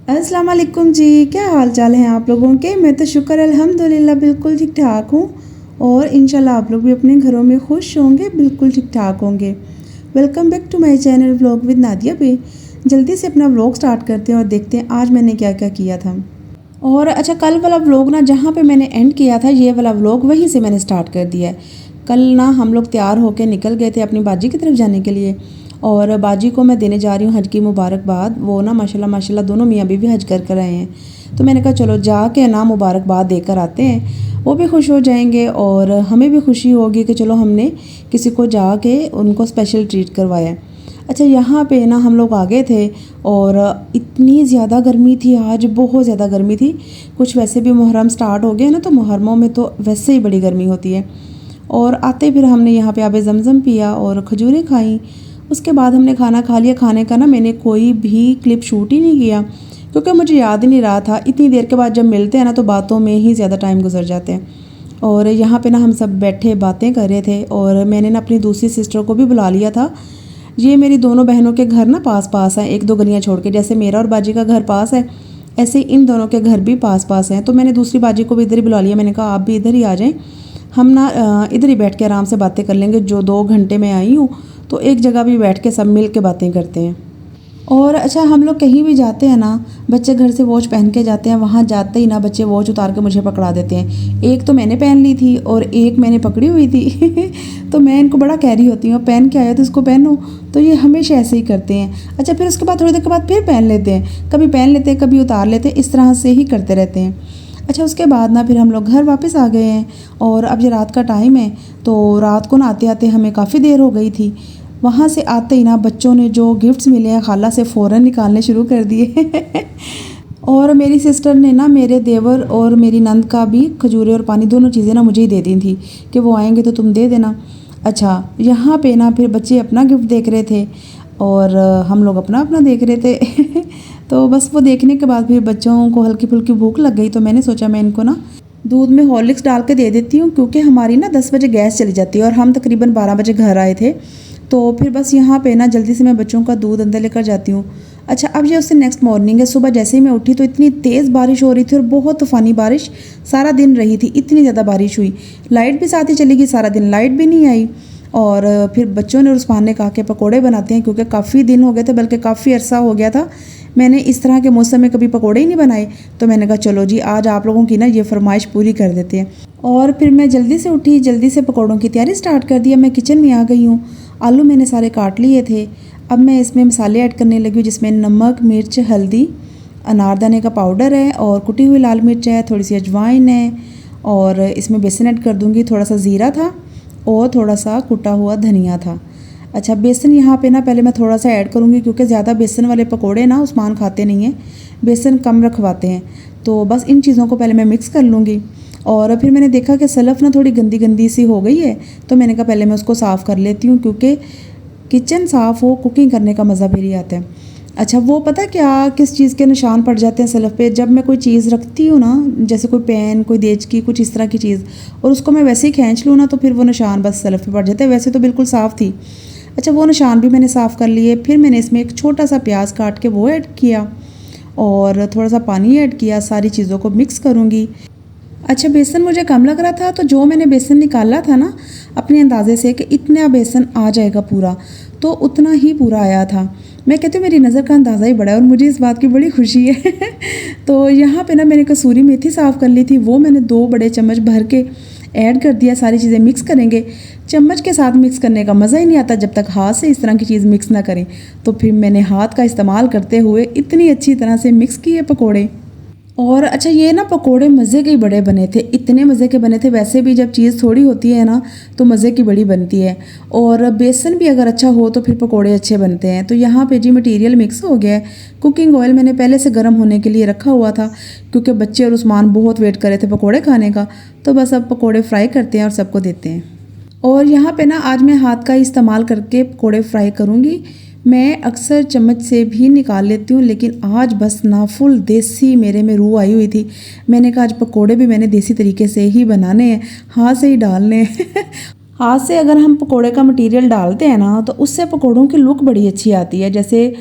अस्सलाम वालेकुम जी। क्या हाल चाल है आप लोगों के। मैं तो शुक्र अल्हम्दुलिल्लाह बिल्कुल ठीक ठाक हूँ और इंशाल्लाह आप लोग भी अपने घरों में खुश होंगे, बिल्कुल ठीक ठाक होंगे। Welcome back to my channel vlog with Nadia पे। जल्दी से अपना व्लॉग स्टार्ट करते हैं और देखते हैं आज मैंने क्या क्या किया था। और अच्छा, कल वाला व्लॉग ना जहाँ पे मैंने एंड किया था, ये वाला व्लॉग वहीं से मैंने स्टार्ट कर दिया है। कल ना हम लोग तैयार होकर निकल गए थे अपनी बाजी की तरफ जाने के लिए और बाजी को मैं देने जा रही हूँ हज की मुबारकबाद। वो ना माशाल्लाह माशाल्लाह दोनों मियाँ बीवी हज कर आए हैं, तो मैंने कहा चलो जाके ना मुबारकबाद देकर आते हैं, वो भी खुश हो जाएंगे और हमें भी खुशी होगी कि चलो हमने किसी को जाके उनको स्पेशल ट्रीट करवाया। अच्छा, यहाँ पे ना हम लोग आ गए थे और इतनी ज़्यादा गर्मी थी आज, बहुत ज़्यादा गर्मी थी। कुछ वैसे भी मुहर्रम स्टार्ट हो गया ना, तो मुहर्रमों में तो वैसे ही बड़ी गर्मी होती है। और आते फिर हमने यहाँ पे आबे ज़मज़म पिया और खजूरें खाई। उसके बाद हमने खाना खा लिया। खाने का ना मैंने कोई भी क्लिप शूट ही नहीं किया क्योंकि मुझे याद ही नहीं रहा था। इतनी देर के बाद जब मिलते हैं ना तो बातों में ही ज़्यादा टाइम गुजर जाते हैं। और यहाँ पे ना हम सब बैठे बातें कर रहे थे और मैंने ना अपनी दूसरी सिस्टर को भी बुला लिया था। ये मेरी दोनों बहनों के घर ना पास पास हैं, एक दो गलियाँ छोड़ के। जैसे मेरा और बाजी का घर पास है, ऐसे ही इन दोनों के घर भी पास पास हैं। तो मैंने दूसरी बाजी को भी इधर ही बुला लिया। मैंने कहा आप भी इधर ही आ जाएं, हम ना इधर ही बैठ के आराम से बातें कर लेंगे। जो 2 घंटे में आई हूँ तो एक जगह भी बैठ के सब मिल के बातें करते हैं। और अच्छा, हम लोग कहीं भी जाते हैं ना, बच्चे घर से वॉच पहन के जाते हैं, वहाँ जाते ही ना बच्चे वॉच उतार के मुझे पकड़ा देते हैं। एक तो मैंने पहन ली थी और एक मैंने पकड़ी हुई थी तो मैं इनको बड़ा कह रही होती हूँ पहन के आया तो इसको पहनो, तो ये हमेशा ऐसे ही करते हैं। अच्छा, फिर उसके बाद थोड़ी देर के बाद फिर पहन लेते हैं, कभी पहन लेते हैं कभी उतार लेते हैं, इस तरह से ही करते रहते हैं। अच्छा, उसके बाद ना फिर हम लोग घर वापस आ गए हैं और अब ये रात का टाइम है, तो रात को ना आते आते हमें काफ़ी देर हो गई थी। वहाँ से आते ही ना बच्चों ने जो गिफ्ट्स मिले हैं खाला से फ़ौरन निकालने शुरू कर दिए और मेरी सिस्टर ने ना मेरे देवर और मेरी नंद का भी खजूरें और पानी दोनों चीज़ें ना मुझे ही दे दी थी कि वो आएंगे तो तुम दे देना। अच्छा, यहाँ पे ना फिर बच्चे अपना गिफ्ट देख रहे थे और हम लोग अपना अपना देख रहे थे तो बस वो देखने के बाद फिर बच्चों को हल्की फुल्की भूख लग गई, तो मैंने सोचा मैं इनको ना दूध में हॉर्लिक्स डाल के दे देती हूँ क्योंकि हमारी ना 10 बजे गैस चली जाती है और हम तकरीबन 12 बजे घर आए थे। तो फिर बस यहाँ पे ना जल्दी से मैं बच्चों का दूध अंदर लेकर जाती हूँ। अच्छा, अब ये उससे नेक्स्ट मॉर्निंग है। सुबह जैसे ही मैं उठी तो इतनी तेज़ बारिश हो रही थी और बहुत तूफ़ानी बारिश सारा दिन रही थी। इतनी ज़्यादा बारिश हुई, लाइट भी साथ ही चली गई, सारा दिन लाइट भी नहीं आई। और फिर बच्चों ने और उस्मान ने कहा कि पकोड़े बनाते हैं क्योंकि काफ़ी दिन हो गए थे, बल्कि काफ़ी अरसा हो गया था मैंने इस तरह के मौसम में कभी पकोड़े ही नहीं बनाए। तो मैंने कहा चलो जी आज आप लोगों की ना ये फरमाइश पूरी कर देते हैं। और फिर मैं जल्दी से उठी, जल्दी से पकोड़ों की तैयारी स्टार्ट कर दिया। मैं किचन में आ गई हूँ। आलू मैंने सारे काट लिए थे। अब मैं इसमें मसाले ऐड करने लगी हूँ जिसमें नमक, मिर्च, हल्दी, अनारदाने का पाउडर है और कुटी हुई लाल मिर्च है, थोड़ी सी अजवाइन है और इसमें बेसन ऐड कर दूँगी। थोड़ा सा ज़ीरा था और थोड़ा सा कुटा हुआ धनिया था। अच्छा, बेसन यहाँ पे ना पहले मैं थोड़ा सा ऐड करूँगी क्योंकि ज़्यादा बेसन वाले पकोड़े ना उस्मान खाते नहीं हैं, बेसन कम रखवाते हैं। तो बस इन चीज़ों को पहले मैं मिक्स कर लूँगी। और फिर मैंने देखा कि सलफ़ ना थोड़ी गंदी गंदी सी हो गई है, तो मैंने कहा पहले मैं उसको साफ़ कर लेती हूँ क्योंकि किचन साफ़ हो कुकिंग करने का मज़ा फिर ही आता है। अच्छा, वो पता क्या किस चीज़ के निशान पड़ जाते हैं सलफ़ पे, जब मैं कोई चीज़ रखती हूँ ना, जैसे कोई पेन, कोई देचकी, कुछ इस तरह की चीज़, और उसको मैं वैसे ही खींच लूँ ना तो फिर वो निशान बस सलफ़ पे पड़ जाते हैं। वैसे तो बिल्कुल साफ़ थी। अच्छा, वो निशान भी मैंने साफ़ कर लिए। फिर मैंने इसमें एक छोटा सा प्याज काट के वो ऐड किया और थोड़ा सा पानी ऐड किया। सारी चीज़ों को मिक्स करूँगी। अच्छा, बेसन मुझे कम लग रहा था, तो जो मैंने बेसन निकाला था ना अपने अंदाजे से कि इतना बेसन आ जाएगा पूरा, तो उतना ही पूरा आया था। मैं कहती हूँ मेरी नज़र का अंदाज़ा ही बड़ा है और मुझे इस बात की बड़ी खुशी है तो यहाँ पे ना मैंने कसूरी मेथी साफ़ कर ली थी, वो मैंने 2 बड़े चम्मच भर के ऐड कर दिया। सारी चीज़ें मिक्स करेंगे। चम्मच के साथ मिक्स करने का मज़ा ही नहीं आता जब तक हाथ से इस तरह की चीज़ मिक्स ना करें। तो फिर मैंने हाथ का इस्तेमाल करते हुए इतनी अच्छी तरह से मिक्स किए पकोड़े। और अच्छा, ये ना पकोड़े मज़े के ही बड़े बने थे, इतने मज़े के बने थे। वैसे भी जब चीज़ थोड़ी होती है ना तो मज़े की बड़ी बनती है, और बेसन भी अगर अच्छा हो तो फिर पकोड़े अच्छे बनते हैं। तो यहाँ पे जी मटेरियल मिक्स हो गया है। कुकिंग ऑयल मैंने पहले से गर्म होने के लिए रखा हुआ था क्योंकि बच्चे और उस्मान बहुत वेट कर रहे थे पकोड़े खाने का। तो बस अब पकोड़े फ्राई करते हैं और सबको देते हैं। और यहाँ पे ना आज मैं हाथ का इस्तेमाल करके पकोड़े फ्राई करूँगी। मैं अक्सर चम्मच से भी निकाल लेती हूँ, लेकिन आज बस ना फुल देसी मेरे में रूह आई हुई थी। मैंने कहा आज पकोड़े भी मैंने देसी तरीके से ही बनाने हैं, हाथ से ही डालने हैं हाथ से अगर हम पकोड़े का मटेरियल डालते हैं ना तो उससे पकोड़ों की लुक बड़ी अच्छी आती है, जैसे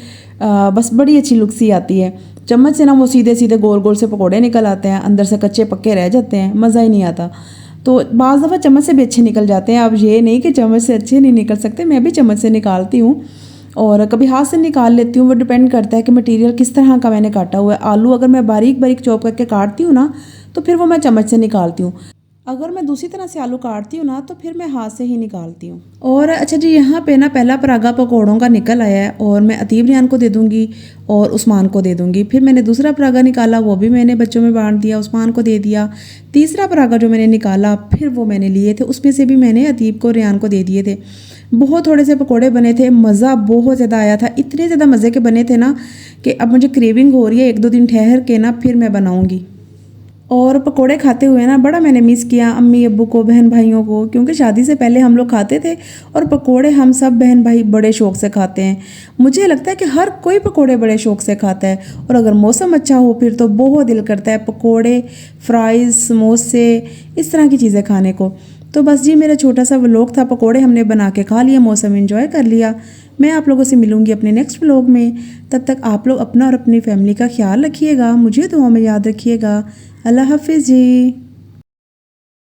बस बड़ी अच्छी लुक सी आती है। चम्मच से ना वो सीधे सीधे गोल गोल से पकोड़े निकल आते हैं, अंदर से कच्चे पक्के रह जाते हैं, मज़ा ही नहीं आता। तो बाज़ दफ़ा चम्मच से भी अच्छे निकल जाते हैं। अब ये नहीं कि चम्मच से अच्छे नहीं निकल सकते, मैं भी चम्मच से निकालती हूँ और कभी हाथ से निकाल लेती हूँ। वो डिपेंड करता है कि मटेरियल किस तरह का मैंने काटा हुआ है। आलू अगर मैं बारीक बारीक चॉप करके काटती हूँ ना, तो फिर वो मैं चम्मच से निकालती हूँ। अगर मैं दूसरी तरह से आलू काटती हूँ ना, तो फिर मैं हाथ से ही निकालती हूँ। और अच्छा जी, यहाँ पे ना पहला परागा पकौड़ों का निकल आया है और मैं अतीब रियान को दे दूँगी और उस्मान को दे दूँगी। फिर मैंने दूसरा परागा निकाला, वो भी मैंने बच्चों में बांट दिया, उस्मान को दे दिया। तीसरा परागा जो मैंने निकाला फिर वो मैंने लिए थे, उसमें से भी मैंने अतीब को रियान को दे दिए थे। बहुत थोड़े से पकोड़े बने थे, मज़ा बहुत ज़्यादा आया था। इतने ज़्यादा मज़े के बने थे ना कि अब मुझे क्रेविंग हो रही है, 1-2 दिन ठहर के ना फिर मैं बनाऊँगी। और पकोड़े खाते हुए ना बड़ा मैंने मिस किया अम्मी अब्बू को, बहन भाइयों को, क्योंकि शादी से पहले हम लोग खाते थे और पकोड़े हम सब बहन भाई बड़े शौक़ से खाते हैं। मुझे लगता है कि हर कोई पकोड़े बड़े शौक़ से खाता है और अगर मौसम अच्छा हो फिर तो बहुत दिल करता है पकोड़े, फ्राइज़, समोसे, इस तरह की चीज़ें खाने को। तो बस जी, मेरा छोटा सा व्लॉग था, पकोड़े हमने बना के खा लिया, मौसम एंजॉय कर लिया। मैं आप लोगों से मिलूंगी अपने नेक्स्ट व्लॉग में। तब तक आप लोग अपना और अपनी फैमिली का ख्याल रखिएगा, मुझे दुआ में याद रखिएगा। अल्लाह हाफिज़ जी।